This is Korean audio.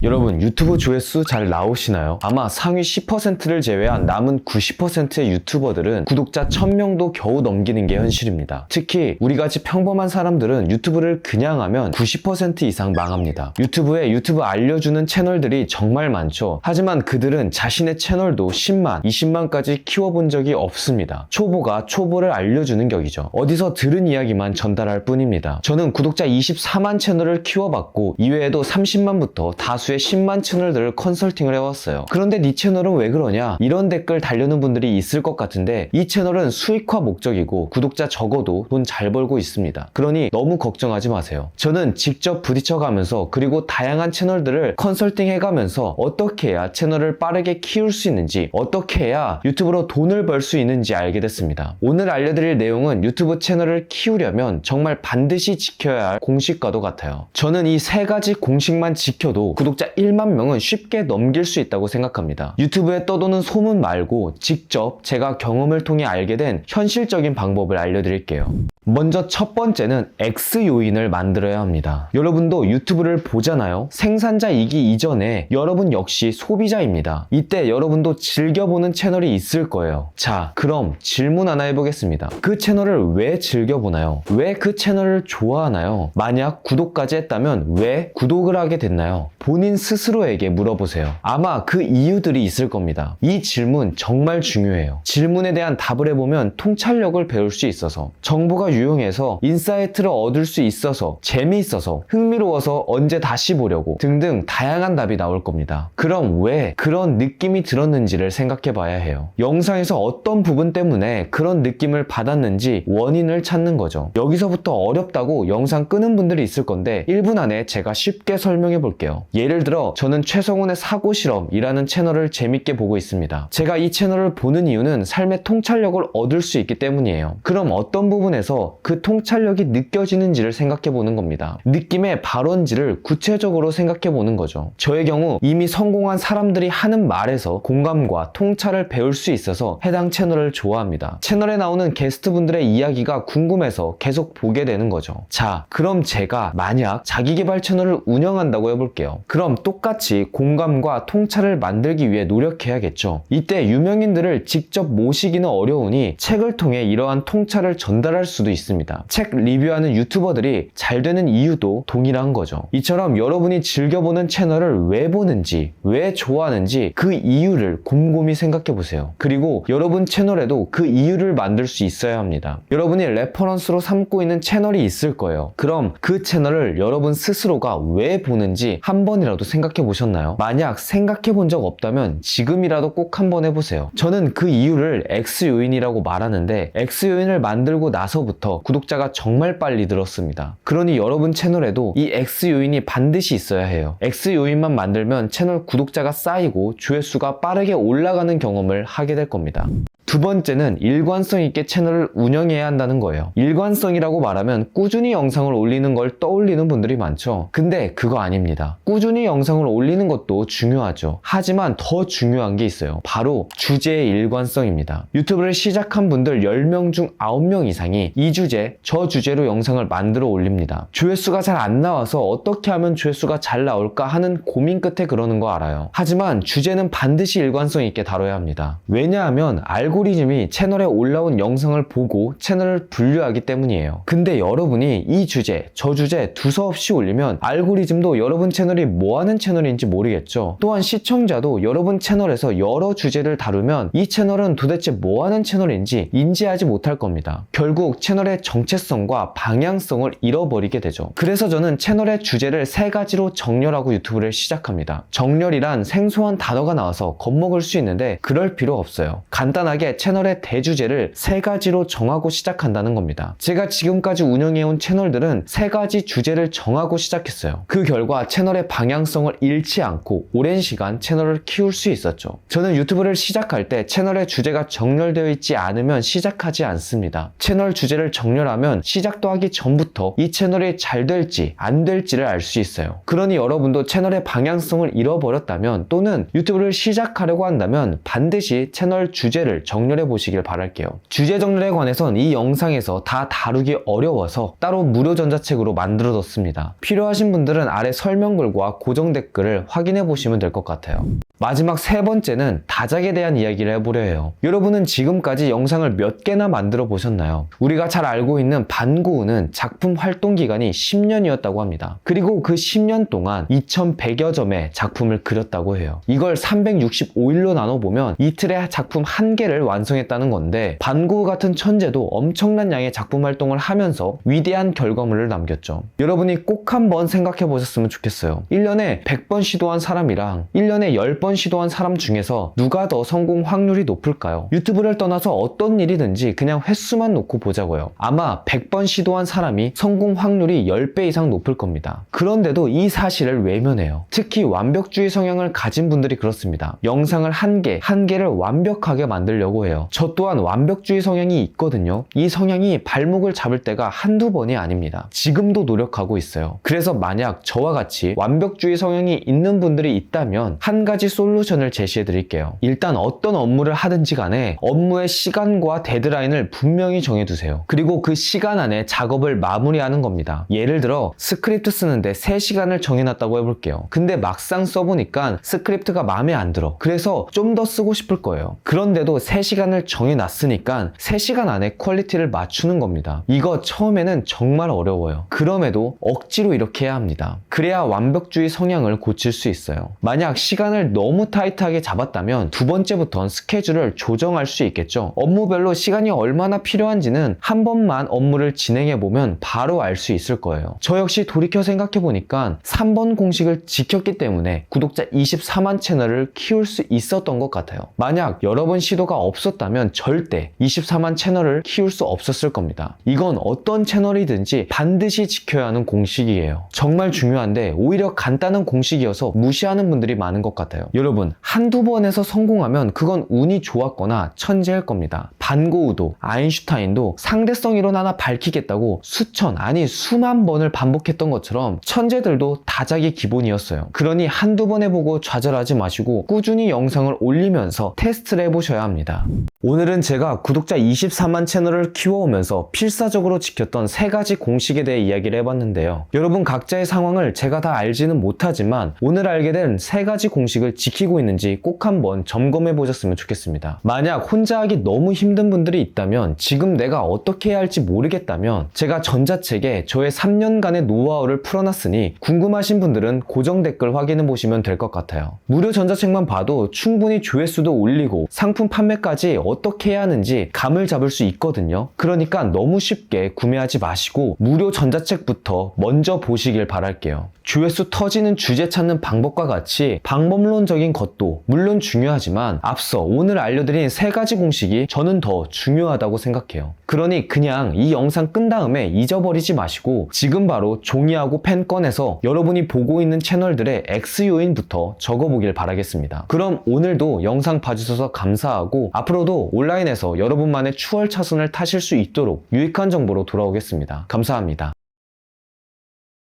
여러분, 유튜브 조회수 잘 나오시나요? 아마 상위 10%를 제외한 남은 90%의 유튜버들은 구독자 1000명도 겨우 넘기는 게 현실입니다. 특히 우리같이 평범한 사람들은 유튜브를 그냥 하면 90% 이상 망합니다. 유튜브에 유튜브 알려주는 채널들이 정말 많죠. 하지만 그들은 자신의 채널도 10만, 20만까지 키워본 적이 없습니다. 초보가 초보를 알려주는 격이죠. 어디서 들은 이야기만 전달할 뿐입니다. 저는 구독자 24만 채널을 키워봤고 이외에도 30만부터 다수의 10만 채널들을 컨설팅을 해왔어요. 그런데 네 채널은 왜 그러냐? 이런 댓글 달려는 분들이 있을 것 같은데 이 채널은 수익화 목적이고 구독자 적어도 돈 잘 벌고 있습니다. 그러니 너무 걱정하지 마세요. 저는 직접 부딪혀가면서 그리고 다양한 채널들을 컨설팅 해가면서 어떻게 해야 채널을 빠르게 키울 수 있는지, 어떻게 해야 유튜브로 돈을 벌 수 있는지 알게 됐습니다. 오늘 알려드릴 내용은 유튜브 채널을 키우려면 정말 반드시 지켜야 할 공식과도 같아요. 저는 이 세 가지 공식만 지켜도 구독자 1만 명은 쉽게 넘길 수 있다고 생각합니다. 유튜브에 떠도는 소문 말고 직접 제가 경험을 통해 알게 된 현실적인 방법을 알려드릴게요. 먼저 첫 번째는 X 요인을 만들어야 합니다. 여러분도 유튜브를 보잖아요. 생산자이기 이전에 여러분 역시 소비자입니다. 이때 여러분도 즐겨보는 채널이 있을 거예요. 자, 그럼 질문 하나 해보겠습니다. 그 채널을 왜 즐겨보나요? 왜 그 채널을 좋아하나요? 만약 구독까지 했다면 왜 구독을 하게 됐나요? 본인 스스로에게 물어보세요. 아마 그 이유들이 있을 겁니다. 이 질문 정말 중요해요. 질문에 대한 답을 해보면 통찰력을 배울 수 있어서, 정보가 유용해서 인사이트를 얻을 수 있어서, 재미있어서, 흥미로워서 언제 다시 보려고 등등 다양한 답이 나올 겁니다. 그럼 왜 그런 느낌이 들었는지를 생각해 봐야 해요. 영상에서 어떤 부분 때문에 그런 느낌을 받았는지 원인을 찾는 거죠. 여기서부터 어렵다고 영상 끄는 분들이 있을 건데 1분 안에 제가 쉽게 설명해 볼게요. 예를 들어 저는 최성훈의 사고실험이라는 채널을 재밌게 보고 있습니다. 제가 이 채널을 보는 이유는 삶의 통찰력을 얻을 수 있기 때문이에요. 그럼 어떤 부분에서 그 통찰력이 느껴지는지를 생각해 보는 겁니다. 느낌의 발원지를 구체적으로 생각해 보는 거죠. 저의 경우 이미 성공한 사람들이 하는 말에서 공감과 통찰을 배울 수 있어서 해당 채널을 좋아합니다. 채널에 나오는 게스트분들의 이야기가 궁금해서 계속 보게 되는 거죠. 자, 그럼 제가 만약 자기계발 채널을 운영한다고 해볼게요. 그럼 똑같이 공감과 통찰을 만들기 위해 노력해야겠죠. 이때 유명인들을 직접 모시기는 어려우니 책을 통해 이러한 통찰을 전달할 수도 있습니다. 책 리뷰하는 유튜버들이 잘 되는 이유도 동일한 거죠. 이처럼 여러분이 즐겨보는 채널을 왜 보는지, 왜 좋아하는지 그 이유를 곰곰이 생각해 보세요. 그리고 여러분 채널에도 그 이유를 만들 수 있어야 합니다. 여러분이 레퍼런스로 삼고 있는 채널이 있을 거예요. 그럼 그 채널을 여러분 스스로가 왜 보는지 한 번이라도 생각해 보셨나요? 만약 생각해 본 적 없다면 지금이라도 꼭 한번 해보세요. 저는 그 이유를 X 요인이라고 말하는데 X 요인을 만들고 나서부터 구독자가 정말 빨리 늘었습니다. 그러니 여러분 채널에도 이 X 요인이 반드시 있어야 해요. X 요인만 만들면 채널 구독자가 쌓이고 조회수가 빠르게 올라가는 경험을 하게 될 겁니다. 두 번째는 일관성 있게 채널을 운영해야 한다는 거예요. 일관성이라고 말하면 꾸준히 영상을 올리는 걸 떠올리는 분들이 많죠. 근데 그거 아닙니다. 꾸준히 영상을 올리는 것도 중요하죠. 하지만 더 중요한 게 있어요. 바로 주제의 일관성입니다. 유튜브를 시작한 분들 10명 중 9명 이상이 이 주제, 저 주제로 영상을 만들어 올립니다. 조회수가 잘 안 나와서 어떻게 하면 조회수가 잘 나올까 하는 고민 끝에 그러는 거 알아요. 하지만 주제는 반드시 일관성 있게 다뤄야 합니다. 왜냐하면 알고리즘이 채널에 올라온 영상을 보고 채널을 분류하기 때문이에요. 근데 여러분이 이 주제, 저 주제 두서없이 올리면 알고리즘도 여러분 채널이 뭐하는 채널인지 모르겠죠. 또한 시청자도 여러분 채널에서 여러 주제를 다루면 이 채널은 도대체 뭐하는 채널인지 인지하지 못할 겁니다. 결국 채널의 정체성과 방향성을 잃어버리게 되죠. 그래서 저는 채널의 주제를 세 가지로 정렬하고 유튜브를 시작합니다. 정렬이란 생소한 단어가 나와서 겁먹을 수 있는데 그럴 필요 없어요. 간단하게 채널의 대주제를 세 가지로 정하고 시작한다는 겁니다. 제가 지금까지 운영해온 채널들은 세 가지 주제를 정하고 시작했어요. 그 결과 채널의 방향성을 잃지 않고 오랜 시간 채널을 키울 수 있었죠. 저는 유튜브를 시작할 때 채널의 주제가 정렬되어 있지 않으면 시작하지 않습니다. 채널 주제를 정렬하면 시작도 하기 전부터 이 채널이 잘 될지 안 될지를 알 수 있어요. 그러니 여러분도 채널의 방향성을 잃어버렸다면 또는 유튜브를 시작하려고 한다면 반드시 채널 주제를 정하고 정렬해 보시길 바랄게요. 주제 정렬에 관해선 이 영상에서 다 다루기 어려워서 따로 무료 전자책으로 만들어뒀습니다. 필요하신 분들은 아래 설명글과 고정 댓글을 확인해 보시면 될 것 같아요. 마지막 세 번째는 다작에 대한 이야기를 해보려 해요. 여러분은 지금까지 영상을 몇 개나 만들어 보셨나요? 우리가 잘 알고 있는 반고우는 작품 활동 기간이 10년이었다고 합니다. 그리고 그 10년 동안 2100여 점의 작품을 그렸다고 해요. 이걸 365일로 나눠보면 이틀에 작품 1개를 완성했다는 건데, 반고우 같은 천재도 엄청난 양의 작품 활동을 하면서 위대한 결과물을 남겼죠. 여러분이 꼭 한번 생각해 보셨으면 좋겠어요. 1년에 100번 시도한 사람이랑 1년에 10번 시도한 사람 중에서 누가 더 성공 확률이 높을까요? 유튜브를 떠나서 어떤 일이든지 그냥 횟수만 놓고 보자고요. 아마 100번 시도한 사람이 성공 확률이 10배 이상 높을 겁니다. 그런데도 이 사실을 외면해요. 특히 완벽주의 성향을 가진 분들이 그렇습니다. 영상을 한 개를 완벽하게 만들려고 해요. 저 또한 완벽주의 성향이 있거든요. 이 성향이 발목을 잡을 때가 한두 번이 아닙니다. 지금도 노력하고 있어요. 그래서 만약 저와 같이 완벽주의 성향이 있는 분들이 있다면 한 가지 솔루션을 제시해 드릴게요. 일단 어떤 업무를 하든지 간에 업무의 시간과 데드라인을 분명히 정해두세요. 그리고 그 시간 안에 작업을 마무리하는 겁니다. 예를 들어 스크립트 쓰는데 3시간을 정해놨다고 해볼게요. 근데 막상 써보니까 스크립트가 마음에 안 들어. 그래서 좀 더 쓰고 싶을 거예요. 그런데도 3시간을 정해놨으니까 3시간 안에 퀄리티를 맞추는 겁니다. 이거 처음에는 정말 어려워요. 그럼에도 억지로 이렇게 해야 합니다. 그래야 완벽주의 성향을 고칠 수 있어요. 만약 시간을 너무 타이트하게 잡았다면 두 번째부터는 스케줄을 조정할 수 있겠죠. 업무별로 시간이 얼마나 필요한지는 한 번만 업무를 진행해보면 바로 알 수 있을 거예요. 저 역시 돌이켜 생각해보니까 3번 공식을 지켰기 때문에 구독자 24만 채널을 키울 수 있었던 것 같아요. 만약 여러 번 시도가 없었다면 절대 24만 채널을 키울 수 없었을 겁니다. 이건 어떤 채널이든지 반드시 지켜야 하는 공식이에요. 정말 중요한데 오히려 간단한 공식이어서 무시하는 분들이 많은 것 같아요. 여러분, 한두 번에서 성공하면 그건 운이 좋았거나 천재일 겁니다. 반고우도 아인슈타인도 상대성 이론 하나 밝히겠다고 수천, 아니 수만 번을 반복했던 것처럼 천재들도 다작이 기본이었어요. 그러니 한두 번 해보고 좌절하지 마시고 꾸준히 영상을 올리면서 테스트를 해보셔야 합니다. 오늘은 제가 구독자 24만 채널을 키워오면서 필사적으로 지켰던 3가지 공식에 대해 이야기를 해봤는데요. 여러분 각자의 상황을 제가 다 알지는 못하지만 오늘 알게 된 3가지 공식을 지키고 있는지 꼭 한번 점검해 보셨으면 좋겠습니다. 만약 혼자 하기 너무 힘든 분들이 있다면, 지금 내가 어떻게 해야 할지 모르겠다면 제가 전자책에 저의 3년간의 노하우를 풀어놨으니 궁금하신 분들은 고정 댓글 확인해 보시면 될 것 같아요. 무료 전자책만 봐도 충분히 조회수도 올리고 상품 판매까지 어떻게 해야 하는지 감을 잡을 수 있거든요. 그러니까 너무 쉽게 구매하지 마시고 무료 전자책부터 먼저 보시길 바랄게요. 조회수 터지는 주제 찾는 방법과 같이 방법론적인 것도 물론 중요하지만 앞서 오늘 알려드린 3가지 공식이 저는 더 중요하다고 생각해요. 그러니 그냥 이 영상 끈 다음에 잊어버리지 마시고 지금 바로 종이하고 펜 꺼내서 여러분이 보고 있는 채널들의 X 요인부터 적어보길 바라겠습니다. 그럼 오늘도 영상 봐주셔서 감사하고 앞으로도 온라인에서 여러분만의 추월 차선을 타실 수 있도록 유익한 정보로 돌아오겠습니다. 감사합니다.